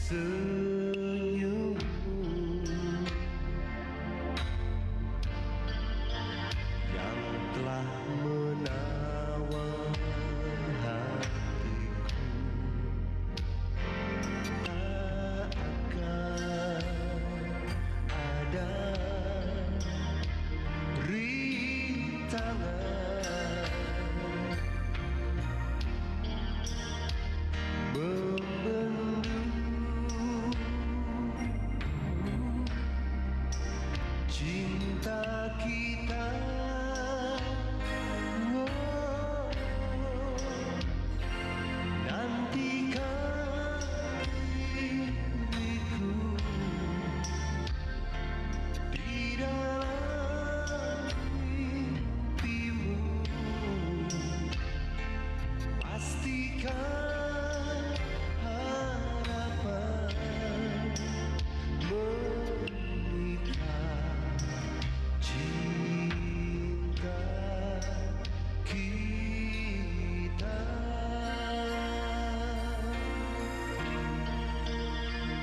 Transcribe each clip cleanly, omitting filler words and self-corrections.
senyummu yang telah menawar hatiku. Tak akan ada rintangan membendung cinta kita. Oh, nantikan diriku di dalam mimpimu. Pastikan harapan menikah cinta kita.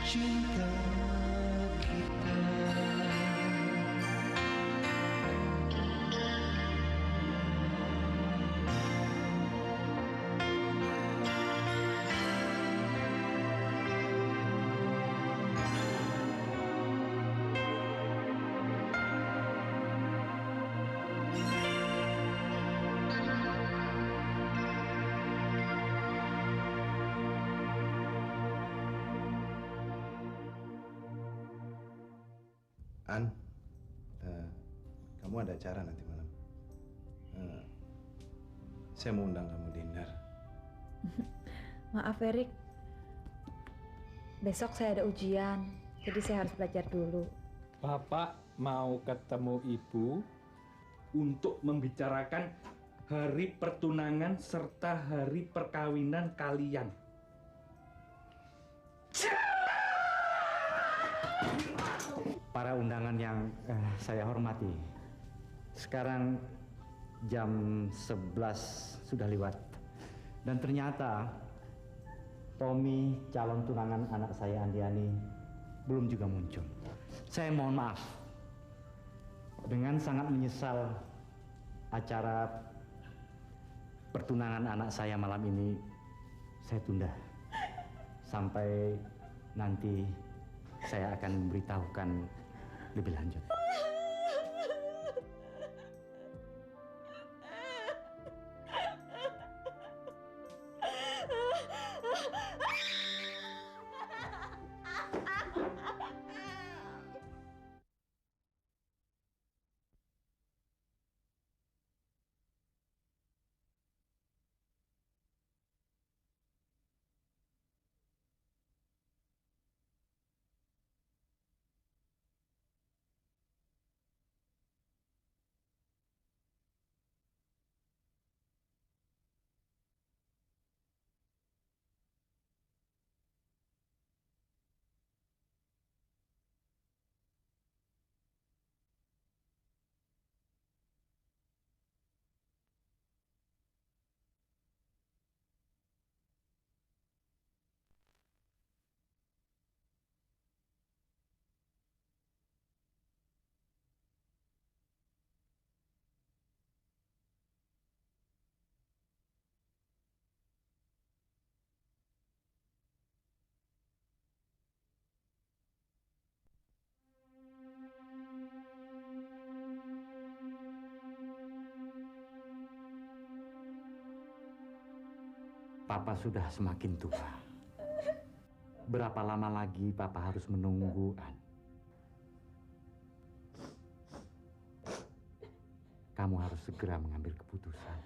Cinta kita. An, kamu ada acara nanti malam. Saya mau undang kamu dinner. Maaf Erik, besok saya ada ujian, jadi saya harus belajar dulu. Bapak mau ketemu Ibu untuk membicarakan hari pertunangan serta hari perkawinan kalian. Para undangan yang saya hormati, sekarang jam 11 sudah lewat dan ternyata Tommy, calon tunangan anak saya Andiani, belum juga muncul. Saya mohon maaf. Dengan sangat menyesal, acara pertunangan anak saya malam ini saya tunda sampai nanti saya akan memberitahukan lebih lanjut. Papa sudah semakin tua. Berapa lama lagi Papa harus menunggu, An? Kamu harus segera mengambil keputusan.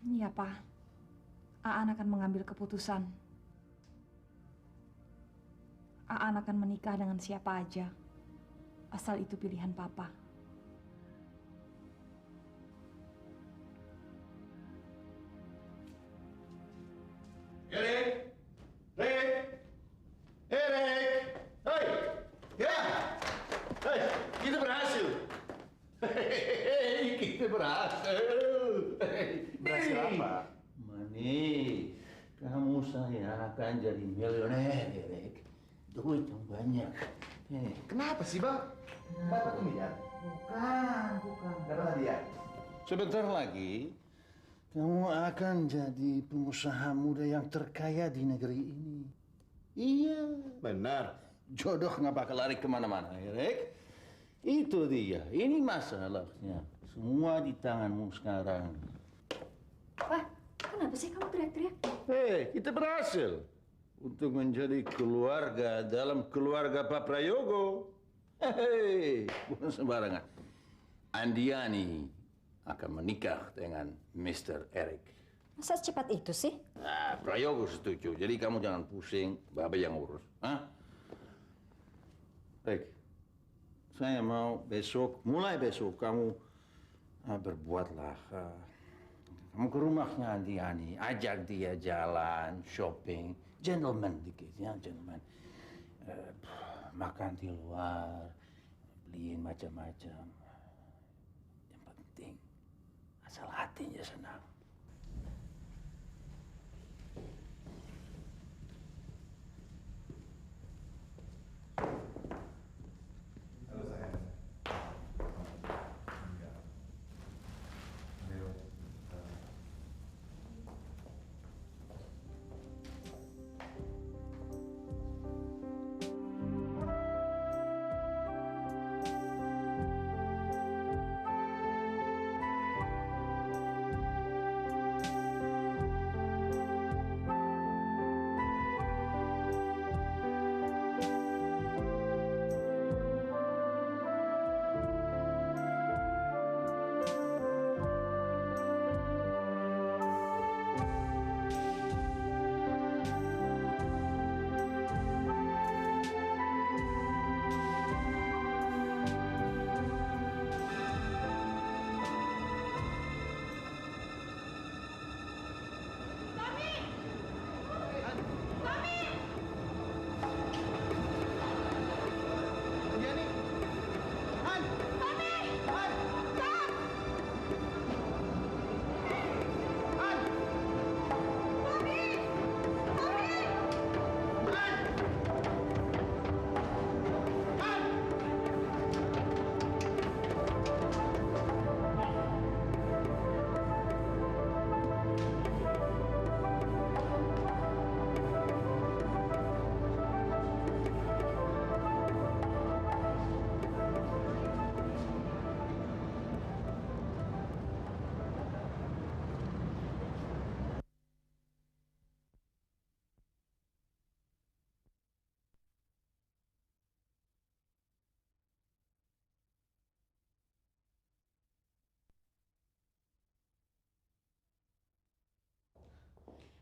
Iya, Pak. Aan akan mengambil keputusan. Aan akan menikah dengan siapa aja, asal itu pilihan Papa. Erik! Erik! Erik! Hei! Ya! Hei! kita berhasil. Berhasil apa? Mani, kamu saya akan jadi milioner, Erik. Duit yang banyak. Kenapa sih, Bang? Dapat miliar? Bukan. Dapat hadiah? Sebentar lagi, kamu akan jadi pengusaha muda yang terkaya di negeri ini. Iya. Benar. Jodoh nggak bakal lari kemana-mana, Erik. Itu dia. Ini masalahnya. Semua di tanganmu sekarang. Pak, kenapa sih kamu teriak-teriak? Hei, kita berhasil untuk menjadi keluarga dalam keluarga Pak Prayogo. Hei, bukan sembarangan. Andiani akan menikah dengan Mr. Eric. Masa secepat itu sih? Nah, Prayogo setuju. Jadi kamu jangan pusing, Bapak yang urus. Hah? Baik. Saya mau mulai besok kamu berbuatlah. Kamu ke rumahnya Andiani, ajak dia jalan, shopping, gentleman dikit ya, gentleman. Makan di luar, beliin macam-macam. Yang penting, asal hatinya senang. Halo sayang. Ayo.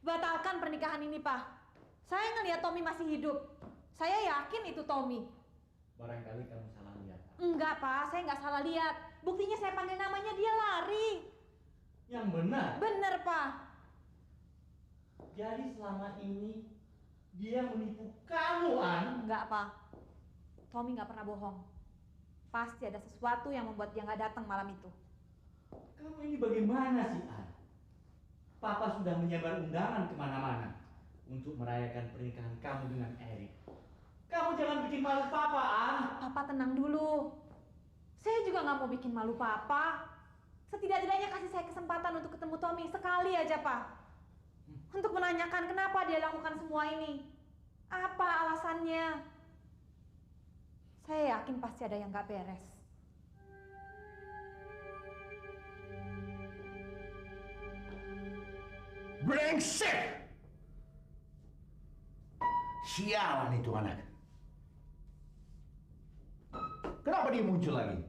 Batalkan pernikahan ini, Pak. Saya ngelihat Tommy masih hidup. Saya yakin itu Tommy. Barangkali kamu salah lihat. Enggak, Pak. Saya nggak salah lihat. Buktinya saya panggil namanya, dia lari. Yang benar. Bener, Pak. Jadi selama ini dia menipu kamu, An. Enggak, Pak. Tommy nggak pernah bohong. Pasti ada sesuatu yang membuat dia nggak datang malam itu. Kamu ini bagaimana sih, An? Papa sudah menyebar undangan kemana-mana untuk merayakan pernikahan kamu dengan Eric. Kamu jangan bikin malu Papa, An. Papa tenang dulu. Saya juga nggak mau bikin malu Papa. Setidak-tidaknya kasih saya kesempatan untuk ketemu Tommy sekali aja, Pak. Untuk menanyakan kenapa dia lakukan semua ini. Apa alasannya? Saya yakin pasti ada yang nggak beres. Brengsek! Sialan itu anak. Kenapa dia muncul lagi?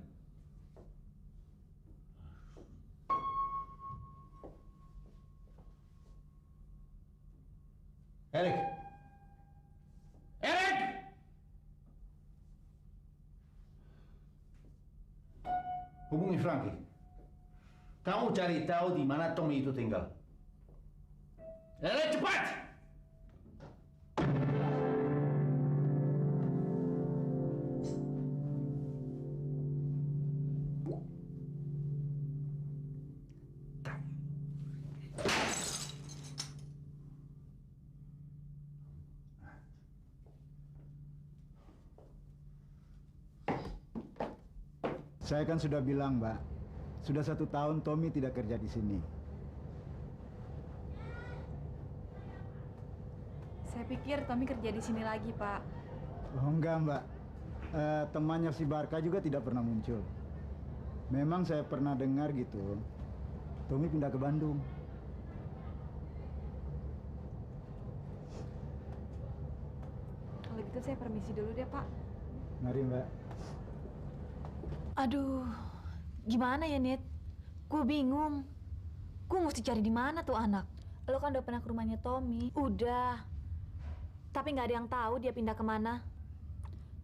Eric! Eric! Hubungi Frankie. Kamu cari tahu di mana Tommy itu tinggal. Eric, cepat! Saya kan sudah bilang, Mbak. Sudah 1 tahun Tommy tidak kerja di sini. Saya pikir Tommy kerja di sini lagi, Pak. Oh enggak, Mbak. Temannya si Barka juga tidak pernah muncul. Memang saya pernah dengar gitu. Tommy pindah ke Bandung. Kalau gitu saya permisi dulu deh, Pak. Mari, Mbak. Aduh, gimana ya, Nit? Gue bingung. Gue mesti cari di mana tuh anak? Lo kan udah pernah ke rumahnya Tommy. Udah. Tapi nggak ada yang tahu dia pindah kemana.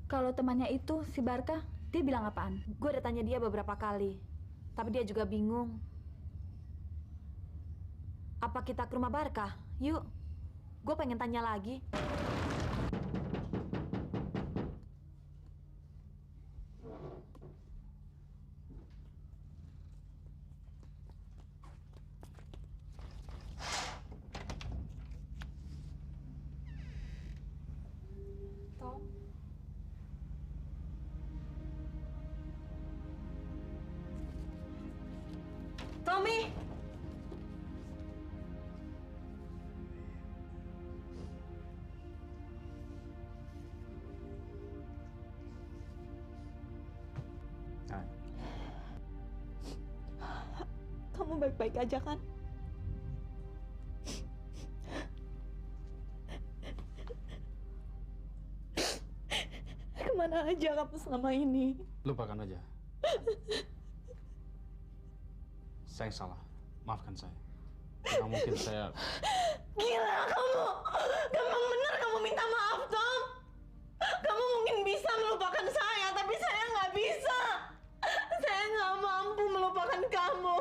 Kalau temannya itu, si Barka, dia bilang apaan? Gue udah tanya dia beberapa kali. Tapi dia juga bingung. Apa kita ke rumah Barka? Yuk. Gue pengen tanya lagi. Tom. Tommy! Kamu baik-baik aja kan? Kemana aja kamu selama ini? Lupakan aja. Saya salah. Maafkan saya. Tidak mungkin saya... Gila kamu! Gampang bener kamu minta maaf, Tom! Kamu mungkin bisa melupakan saya, tapi saya nggak bisa! Saya nggak mampu melupakan kamu!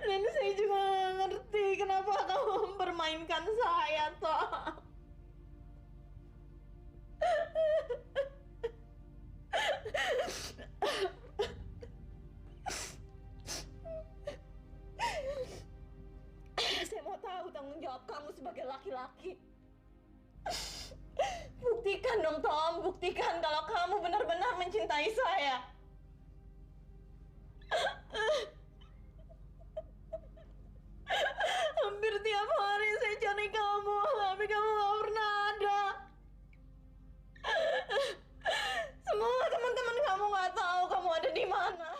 Dan saya juga nggak ngerti kenapa kamu mempermainkan saya, Tom! Saya mau tahu tanggung jawab kamu sebagai laki-laki. Buktikan dong, Tom. Buktikan kalau kamu benar-benar mencintai saya. Hampir tiap hari saya cari kamu, tapi kamu gak pernah ada. Semua teman-teman kamu gak tahu kamu ada di mana.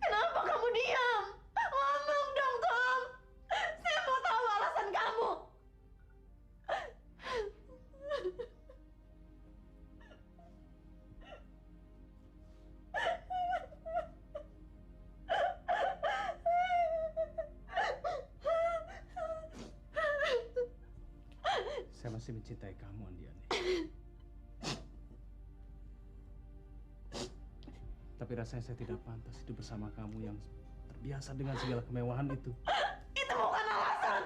Kenapa kamu diam? Ngomong dong, Tom. Saya mau tahu alasan kamu. Saya masih mencintai kamu, Andiani. Tapi rasanya saya tidak pantas hidup bersama kamu yang terbiasa dengan segala kemewahan itu. Itu bukan alasan.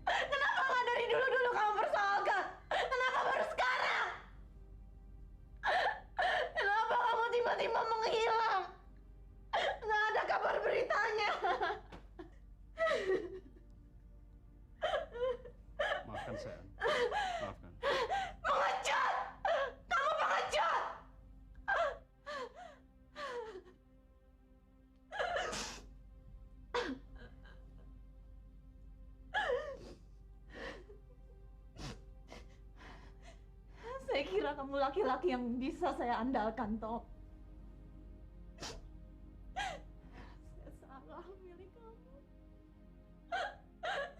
Kenapa nggak dari dulu-dulu kamu persoalkan? Kenapa baru sekarang? Kenapa kamu tiba-tiba menghilang? Nggak ada kabar beritanya. Maafkan saya. Maafkan. Pengecut! Kamu pengecut! Saya kira kamu laki-laki yang bisa saya andalkan, Tom. Saya salah memilih kamu.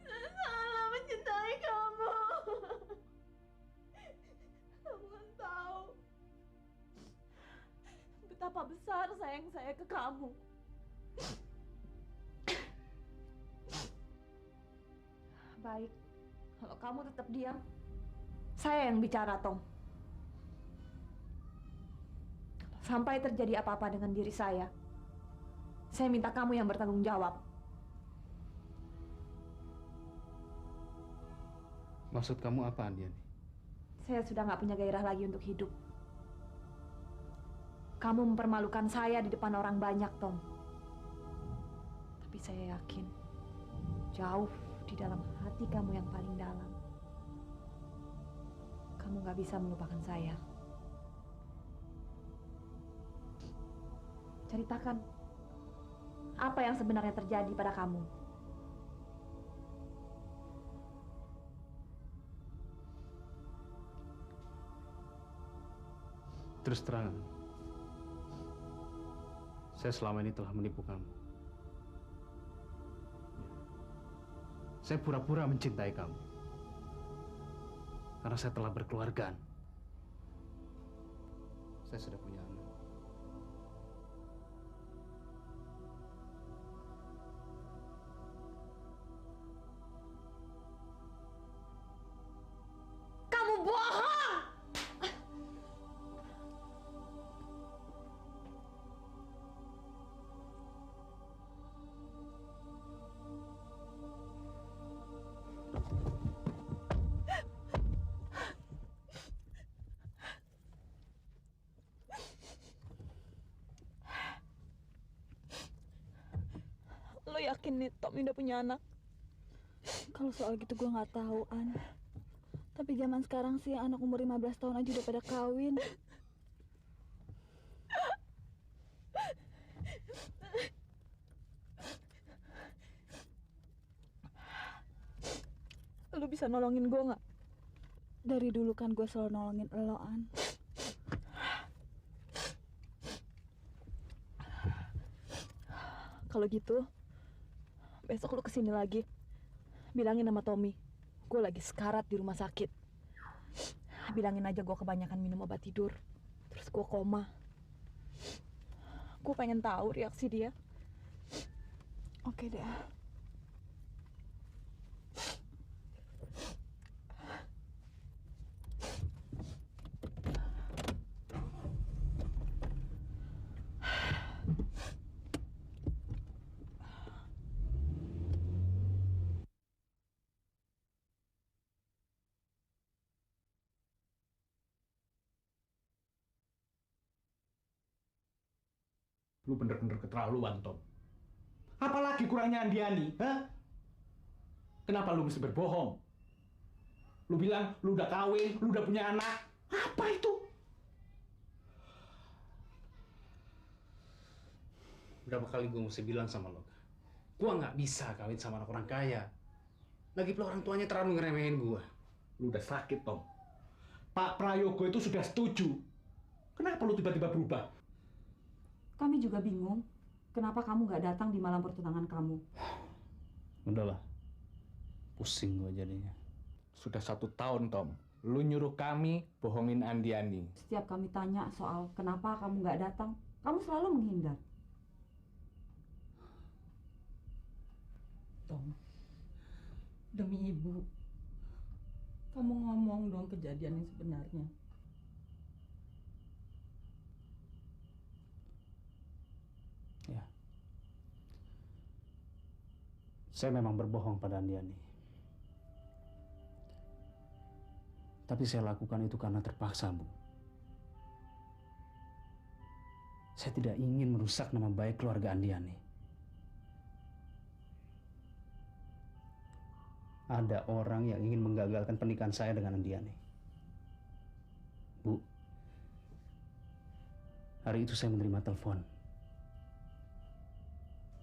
Saya salah mencintai kamu. Kamu kan tahu betapa besar sayang saya ke kamu. Baik, kalau kamu tetap diam, saya yang bicara, Tom. Sampai terjadi apa-apa dengan diri saya minta kamu yang bertanggung jawab. Maksud kamu apa, Andiani? Saya sudah nggak punya gairah lagi untuk hidup. Kamu mempermalukan saya di depan orang banyak, Tom. Tapi saya yakin, jauh di dalam hati kamu yang paling dalam, kamu gak bisa melupakan saya. Ceritakan apa yang sebenarnya terjadi pada kamu. Terus terang, saya selama ini telah menipu kamu. Saya pura-pura mencintai kamu. Karena saya telah berkeluarga. Saya sudah punya anak. Kamu bohong! Lo yakin nih Tommy udah punya anak? Kalau soal gitu gue nggak tahu, An. Tapi zaman sekarang sih anak umur 15 tahun aja udah pada kawin. Lu bisa nolongin gue nggak? Dari dulu kan gue selalu nolongin lo, An. Kalau gitu, besok lu kesini lagi. Bilangin sama Tommy, gue lagi sekarat di rumah sakit. Bilangin aja gue kebanyakan minum obat tidur, terus gue koma. Gue pengen tahu reaksi dia. Oke deh. Lu bener-bener keterlaluan, Tom. Apalagi kurangnya Andiani, ha? Kenapa lu mesti berbohong? Lu bilang lu udah kawin, lu udah punya anak. Apa itu? Berapa kali gue mesti bilang sama lo? Gue nggak bisa kawin sama anak orang kaya. Lagi pula orang tuanya terlalu ngeremehin gue. Lu udah sakit, Tom. Pak Prayogo itu sudah setuju. Kenapa lu tiba-tiba berubah? Kami juga bingung, kenapa kamu gak datang di malam pertunangan kamu? Udahlah, pusing gue jadinya. Sudah 1 tahun, Tom. Lu nyuruh kami bohongin Andiani. Setiap kami tanya soal kenapa kamu gak datang, kamu selalu menghindar. Tom, demi ibu, kamu ngomong dong kejadian yang sebenarnya. Ya. Saya memang berbohong pada Andiani. Tapi saya lakukan itu karena terpaksa, Bu. Saya tidak ingin merusak nama baik keluarga Andiani. Ada orang yang ingin menggagalkan pernikahan saya dengan Andiani. Bu, hari itu saya menerima telepon.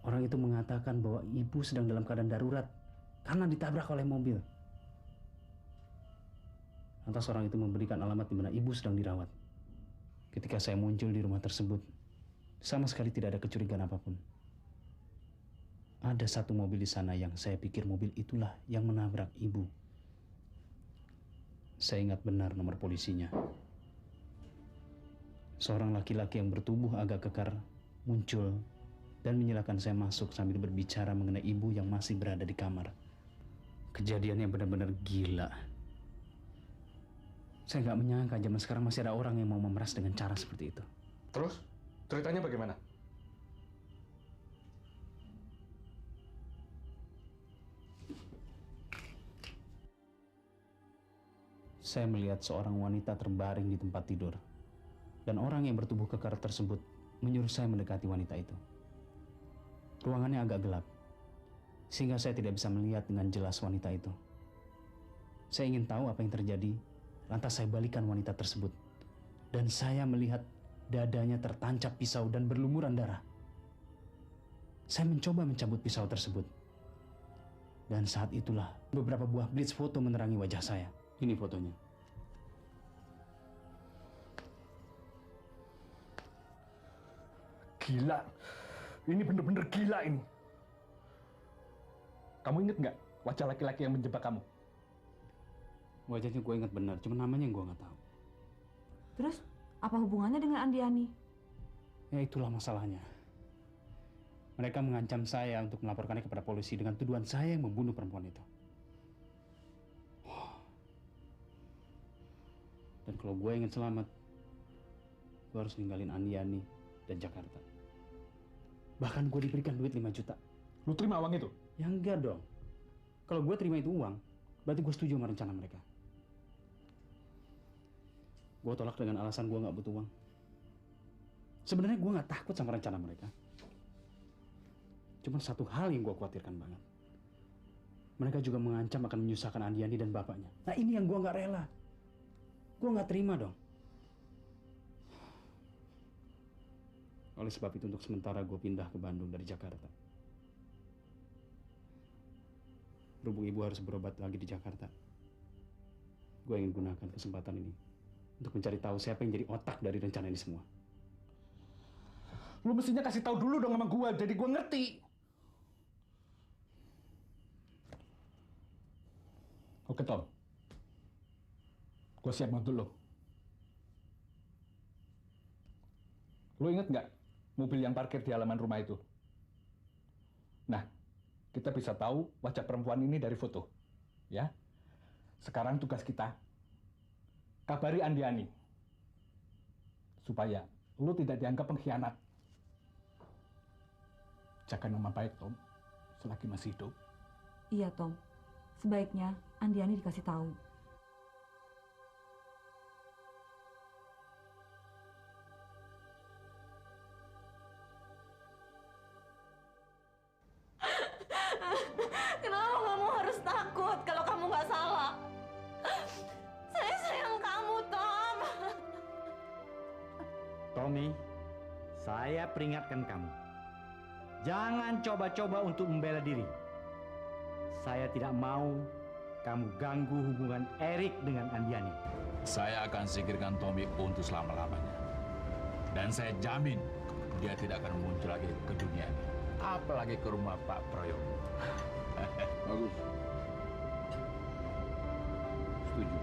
Orang itu mengatakan bahwa ibu sedang dalam keadaan darurat karena ditabrak oleh mobil. Lantas orang itu memberikan alamat di mana ibu sedang dirawat. Ketika saya muncul di rumah tersebut, sama sekali tidak ada kecurigaan apapun. Ada satu mobil di sana yang saya pikir mobil itulah yang menabrak ibu. Saya ingat benar nomor polisinya. Seorang laki-laki yang bertubuh agak kekar muncul dan menyilakan saya masuk sambil berbicara mengenai ibu yang masih berada di kamar. Kejadiannya benar-benar gila. Saya nggak menyangka zaman sekarang masih ada orang yang mau memeras dengan cara seperti itu. Terus, ceritanya bagaimana? Saya melihat seorang wanita terbaring di tempat tidur. Dan orang yang bertubuh kekar tersebut menyuruh saya mendekati wanita itu. Ruangannya agak gelap. sehingga saya tidak bisa melihat dengan jelas wanita itu. Saya ingin tahu apa yang terjadi, lantas saya balikan wanita tersebut. Dan saya melihat dadanya tertancap pisau dan berlumuran darah. Saya mencoba mencabut pisau tersebut. Dan saat itulah beberapa buah blitz foto menerangi wajah saya. Ini fotonya. Gila. Ini bener-bener gila ini. Kamu inget nggak wajah laki-laki yang menjebak kamu? Wajahnya gue ingat benar, cuma namanya yang gue nggak tahu. Terus, apa hubungannya dengan Andiani? Ya itulah masalahnya. Mereka mengancam saya untuk melaporkannya kepada polisi dengan tuduhan saya yang membunuh perempuan itu. Dan kalau gue ingin selamat, gue harus ninggalin Andiani dan Jakarta. Bahkan gue diberikan duit 5 juta. Lu terima uang itu? Ya enggak dong. Kalau gue terima itu uang, berarti gue setuju sama rencana mereka. Gue tolak dengan alasan gue nggak butuh uang. Sebenarnya gue nggak takut sama rencana mereka. Cuma satu hal yang gue khawatirkan banget. Mereka juga mengancam akan menyusahkan Andiani dan bapaknya. Nah ini yang gue nggak rela. Gue nggak terima dong. Oleh sebab itu untuk sementara gue pindah ke Bandung dari Jakarta. Berhubung ibu harus berobat lagi di Jakarta, gue ingin gunakan kesempatan ini untuk mencari tahu siapa yang jadi otak dari rencana ini semua. Lu mestinya kasih tahu dulu dong sama gue, jadi gue ngerti. Oke Tom, gue siap bantu lo. Lu inget nggak mobil yang parkir di halaman rumah itu? Nah, kita bisa tahu wajah perempuan ini dari foto. Ya. Sekarang tugas kita, kabari Andiani. Supaya lu tidak dianggap pengkhianat. Jaga nama baik, Tom, selagi masih hidup. Iya, Tom. Sebaiknya Andiani dikasih tahu. Kenapa kamu harus takut kalau kamu nggak salah? Saya sayang kamu, Tom. Tommy, saya peringatkan kamu. Jangan coba-coba untuk membela diri. Saya tidak mau kamu ganggu hubungan Erik dengan Andiani. Saya akan singkirkan Tommy untuk selama-lamanya. Dan saya jamin dia tidak akan muncul lagi ke dunia ini. Apalagi ke rumah Pak Prayogo. Bagus. Setuju.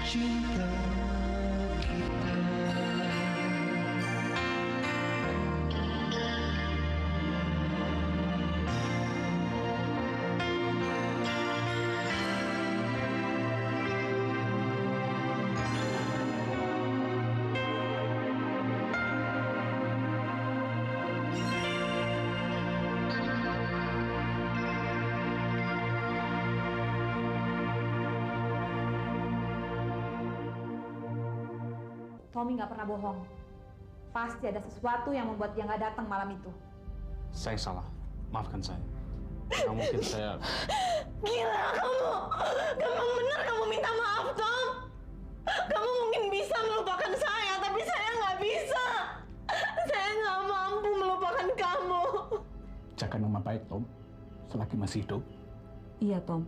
cinta kita. Tommy nggak pernah bohong. Pasti ada sesuatu yang membuat dia nggak datang malam itu. Saya salah. Maafkan saya. Nggak mungkin saya... Gila kamu! Kamu benar kamu minta maaf, Tom! Kamu mungkin bisa melupakan saya, tapi saya nggak bisa! Saya nggak mampu melupakan kamu! Jaga nama baik, Tom. Selagi masih hidup. Iya, Tom.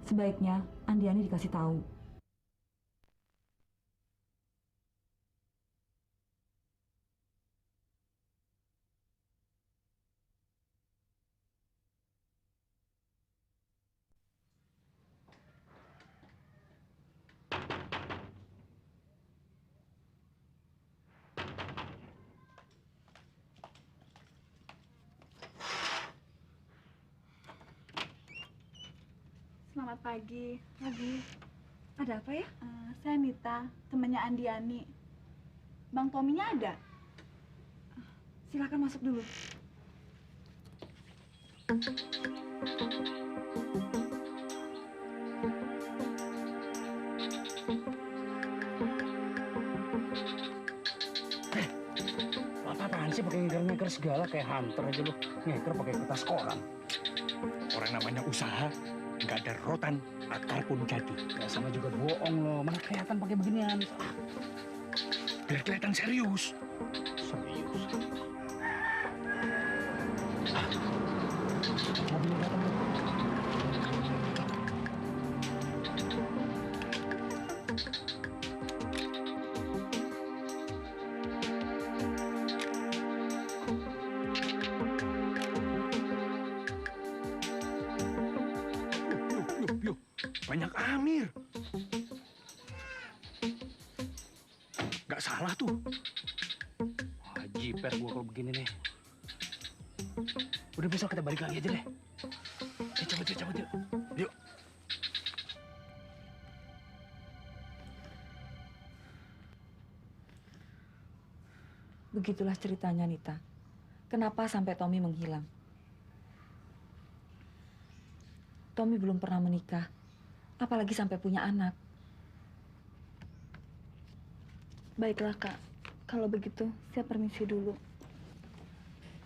Sebaiknya Andiani dikasih tahu. Selamat pagi. Pagi. Ada apa ya? Saya Mita, temannya Andiani. Bang Tominya ada? Silakan masuk dulu. Apaan sih pakai ngeker-ngeker segala kayak hunter aja lu. Ngeker pakai kertas koran. Orang namanya usaha, nggak ada rotan, akar pun jadi. Ya sama juga bohong loh. Mana kelihatan pakai beginian. Biar kelihatan serius. Serius. Mobilnya datang. Banyak Amir. Nggak salah tuh. Jiper gua kalau begini nih. Udah besok kita balik lagi aja deh. Cabut yuk. Yuk. Begitulah ceritanya, Nita. Kenapa sampai Tommy menghilang? Tommy belum pernah menikah, apalagi sampai punya anak. Baiklah, Kak. Kalau begitu, saya permisi dulu.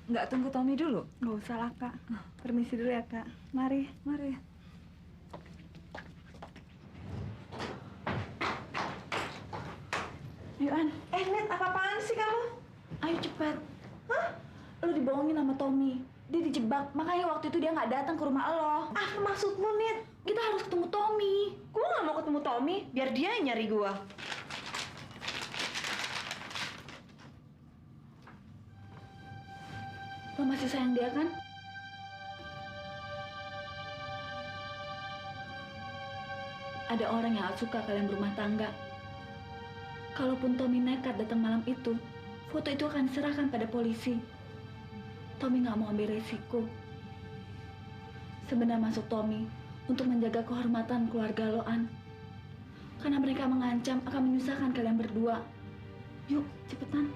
Nggak tunggu Tommy dulu? Nggak usah lah, Kak. Permisi dulu ya, Kak. Mari. Mari. Ayo, An. Net, apa-apaan sih kamu? Ayo cepat. Hah? Lo dibohongin sama Tommy. Dia dijebak, makanya waktu itu dia nggak datang ke rumah lo. Apa maksudmu, Nit? Kita harus ketemu Tommy. Gua nggak mau ketemu Tommy, biar dia yang nyari gua. Lo masih sayang dia kan? Ada orang yang gak suka kalian berumah tangga. Kalaupun Tommy nekat datang malam itu, foto itu akan diserahkan pada polisi. Tommy gak mau ambil resiko. Sebenarnya masuk Tommy untuk menjaga kehormatan keluarga Loan. Karena mereka mengancam akan menyusahkan kalian berdua. Yuk, cepetan.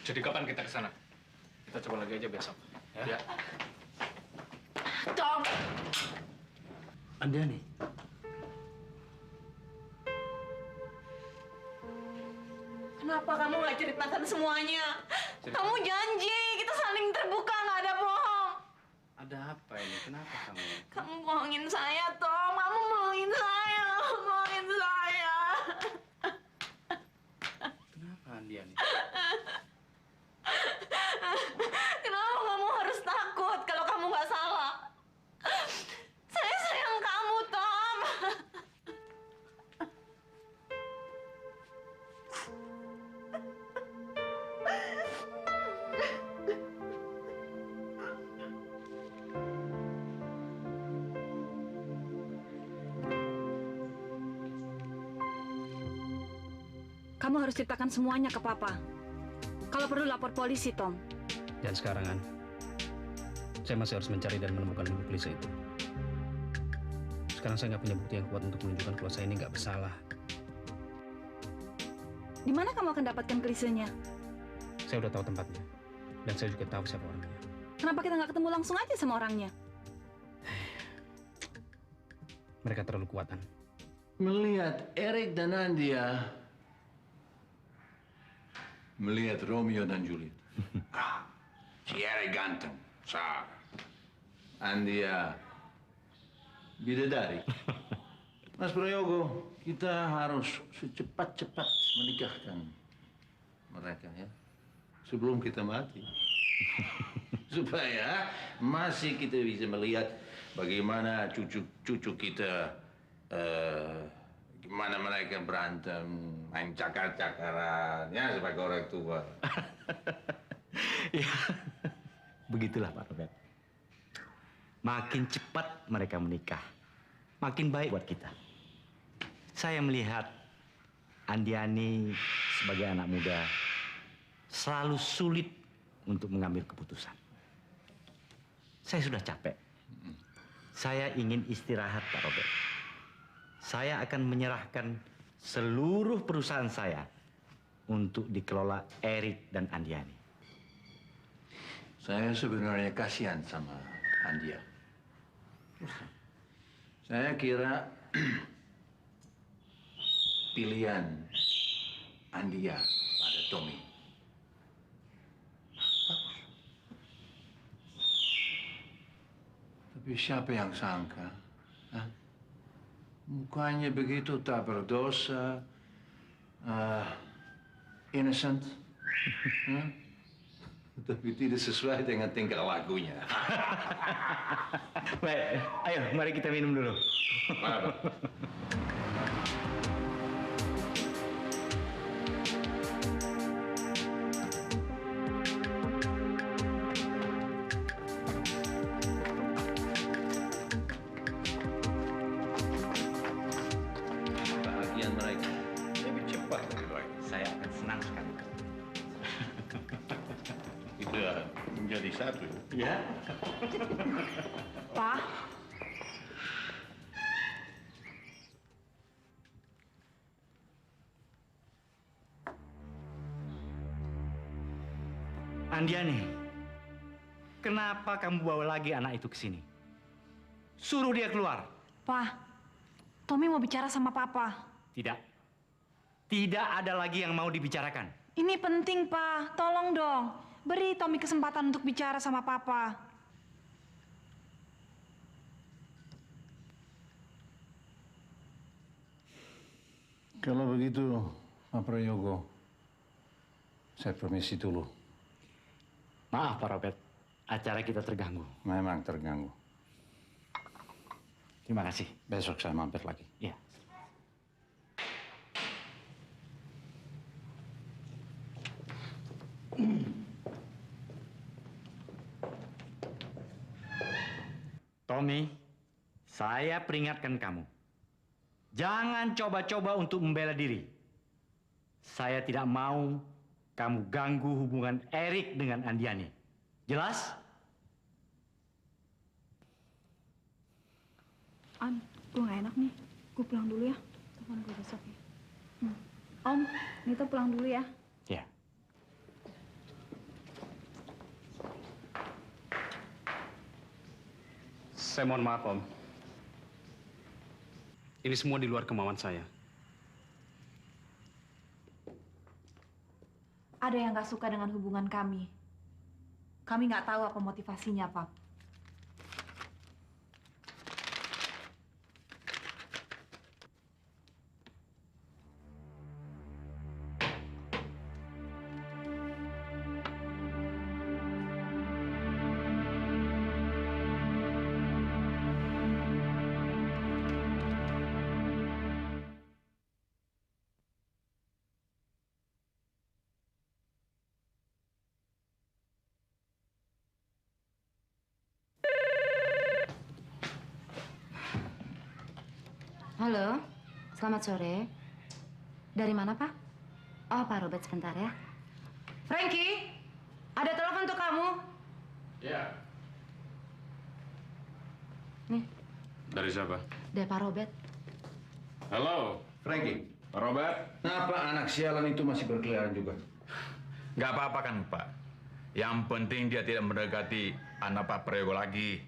Jadi kapan kita ke sana? Kita coba lagi aja besok. Ya. Tom! Andiani. Kenapa kamu nggak ceritakan semuanya? Kamu janji kita saling terbuka, nggak ada bohong. Ada apa ini? Kenapa kamu? Kamu bohongin saya, Tom. Kamu bohongin saya. Bohongin saya. Kenapa Andiani? Kenapa kamu harus takut kalau kamu nggak salah? Saya sayang kamu, Tom. Kamu harus ceritakan semuanya ke Papa. Kalau perlu lapor polisi, Tom. Dan sekarang, An, saya masih harus mencari dan menemukan ibu klise itu. Sekarang saya nggak punya bukti yang kuat untuk menunjukkan kalau saya ini nggak bersalah. Di mana kamu akan dapatkan klisenya? Saya udah tahu tempatnya. Dan saya juga tahu siapa orangnya. Kenapa kita nggak ketemu langsung aja sama orangnya? Mereka terlalu kuatan. Melihat Erik dan Andia, melihat Romeo dan Juliet. Si Erik ganteng, Sar. Andia bidadari. Mas Prayogo, kita harus secepat-cepat menikahkan mereka ya, sebelum kita mati. Supaya masih kita bisa melihat bagaimana cucu kita, gimana mereka berantem, main cakar-cakaran, ya sebagai orang tua. Ya, begitulah Pak Robert. Makin cepat mereka menikah, makin baik buat kita. Saya melihat Andiani sebagai anak muda selalu sulit untuk mengambil keputusan. Saya sudah capek. Saya ingin istirahat, Pak Robert. Saya akan menyerahkan seluruh perusahaan saya untuk dikelola Erik dan Andiani. Saya sebenarnya kasihan sama Andia. Saya kira pilihan Andia pada Tommy. Tapi siapa yang sangka? Hah? Mukanya begitu tak berdosa, innocent, tapi tidak sesuai dengan tingkah lakunya. Baik, ayo mari kita minum dulu. Bahagian mereka lebih cepat lebih baik. Saya akan senang sekali. Kita menjadi satu. Ya. Pak, Andiani, kenapa kamu bawa lagi anak itu ke sini? Suruh dia keluar. Pak, Tommy mau bicara sama Papa. Tidak. Tidak ada lagi yang mau dibicarakan. Ini penting, Pak. Tolong dong. Beri Tommy kesempatan untuk bicara sama Papa. Kalau begitu, Pak Prayogo, saya permisi dulu. Maaf, Pak Robert. Acara kita terganggu. Memang terganggu. Terima kasih. Besok saya mampir lagi. Ya. Tommy, saya peringatkan kamu. Jangan coba-coba untuk membela diri. Saya tidak mau kamu ganggu hubungan Erik dengan Andiani. Jelas? An, gue gak enak nih. Gue pulang dulu ya. Telepon gue besok ya. Om, Nita pulang dulu ya. Ya. Saya mohon maaf, Om. Ini semua di luar kemauan saya. Ada yang nggak suka dengan hubungan kami. Kami nggak tahu apa motivasinya, Pak. Halo, selamat sore. Dari mana, Pak? Oh, Pak Robert sebentar ya. Frankie, ada telepon untuk kamu. Ya. Nih, Dari siapa? dari Pak Robert. Halo, Frankie, Pak Robert. kenapa anak sialan itu masih berkeliaran juga? Nggak apa-apa kan, Pak? Yang penting dia tidak mendekati anak Pak Prayogo lagi.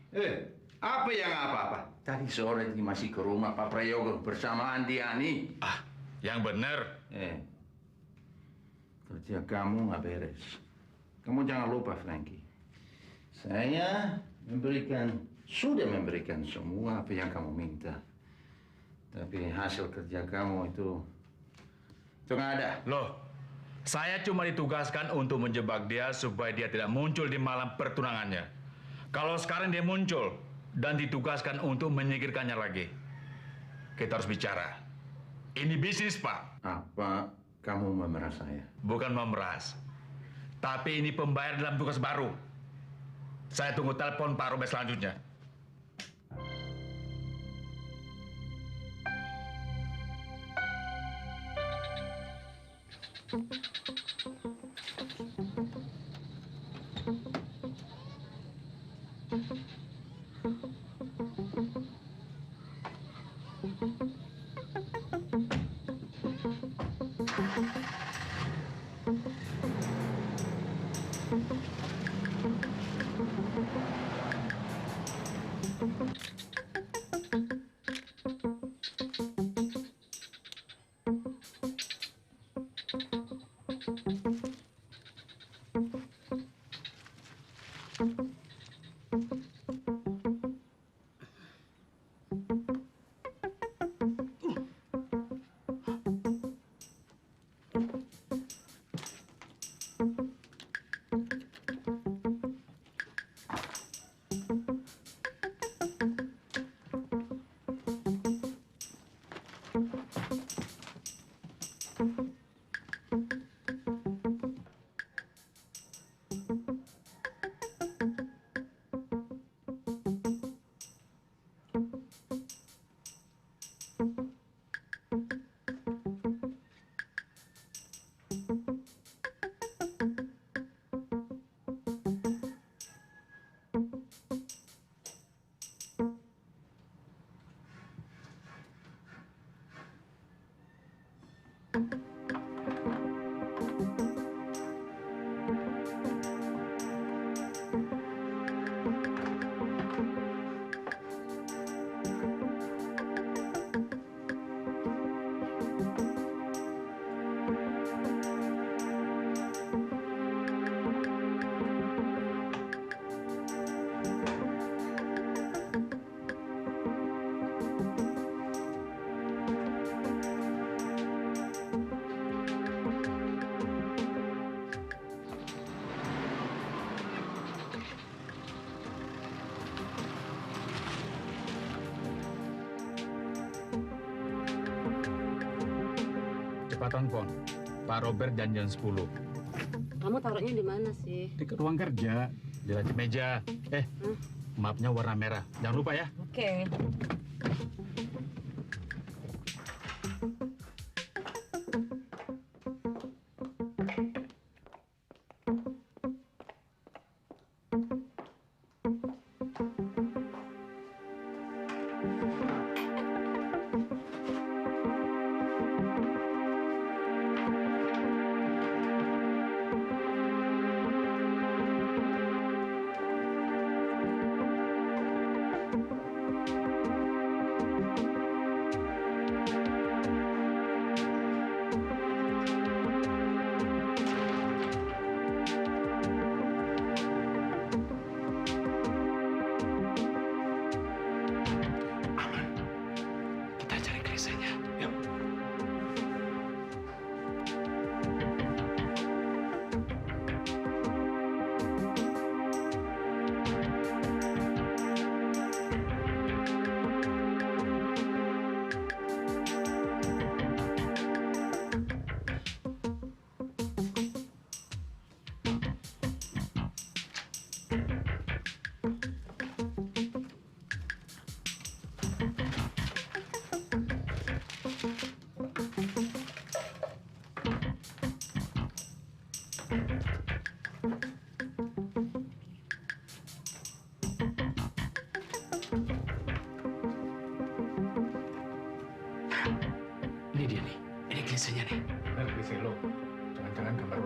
Apa yang apa-apa? Tadi sore dia masih ke rumah Pak Prayogo bersama Andiani. Yang benar. Kerja kamu nggak beres. Kamu jangan lupa, Frankie. Saya sudah memberikan semua apa yang kamu minta. Tapi hasil kerja kamu itu nggak ada. Loh, saya cuma ditugaskan untuk menjebak dia supaya dia tidak muncul di malam pertunangannya. Kalau sekarang dia muncul dan ditugaskan untuk menyingkirkannya lagi, kita harus bicara. Ini bisnis, Pak. Apa kamu memeras saya? Bukan memeras. Tapi ini pembayar dalam tugas baru. Saya tunggu telepon Pak Robert selanjutnya. Cepatan, Pon. Pak Robert janjian 10. Kamu taruhnya di mana sih? Di ruang kerja. Di laci meja. Mapnya warna merah. Jangan lupa ya. Oke.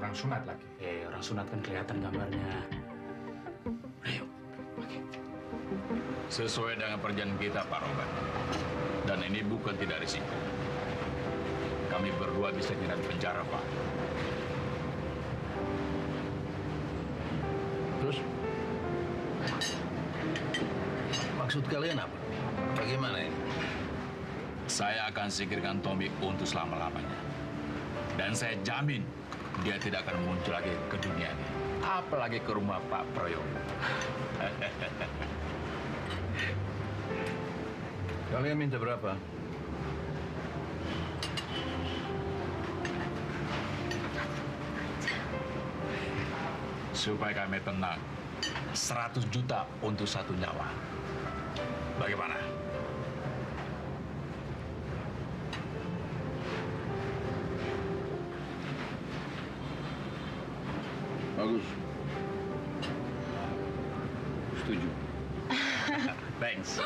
orang sunat lagi. Orang sunat kan kelihatan gambarnya. Sesuai dengan perjanjian kita, Pak Robert. Dan ini bukan tidak risiko. Kami berdua bisa nyeret penjara, Pak. Terus? Maksud kalian apa? Bagaimana ini? Saya akan singkirkan Tommy untuk selama-lamanya. Dan saya jamin dia tidak akan muncul lagi ke dunia ini. Apalagi ke rumah Pak Prayogo. Kalian minta berapa? Supaya kami tenang, 100 juta untuk 1 nyawa. Bagaimana? Bagus. Setuju. Thanks.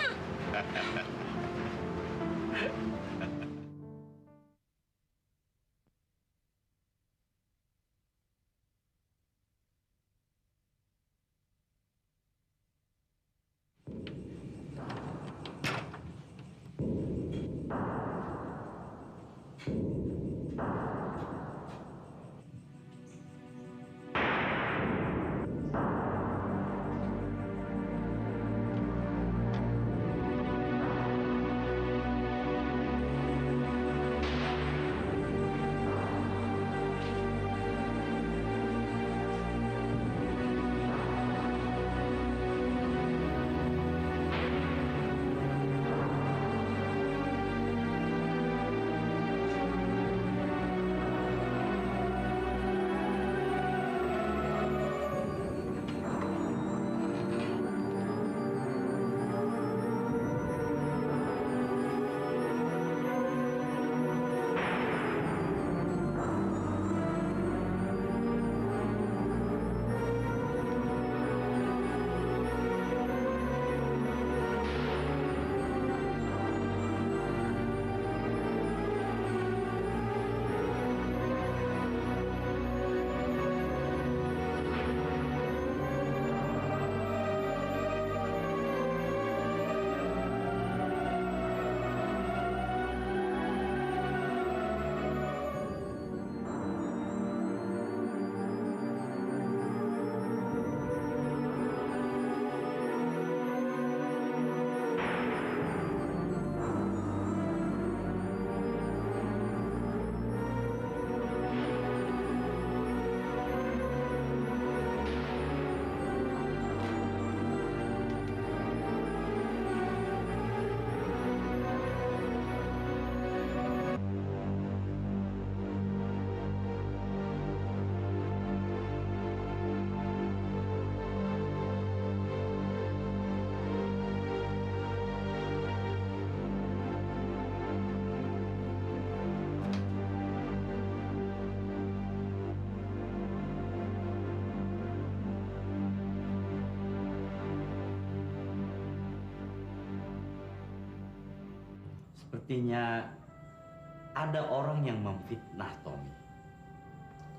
Sepertinya ada orang yang memfitnah Tommy.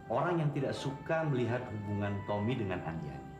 Orang yang tidak suka melihat hubungan Tommy dengan Andiani.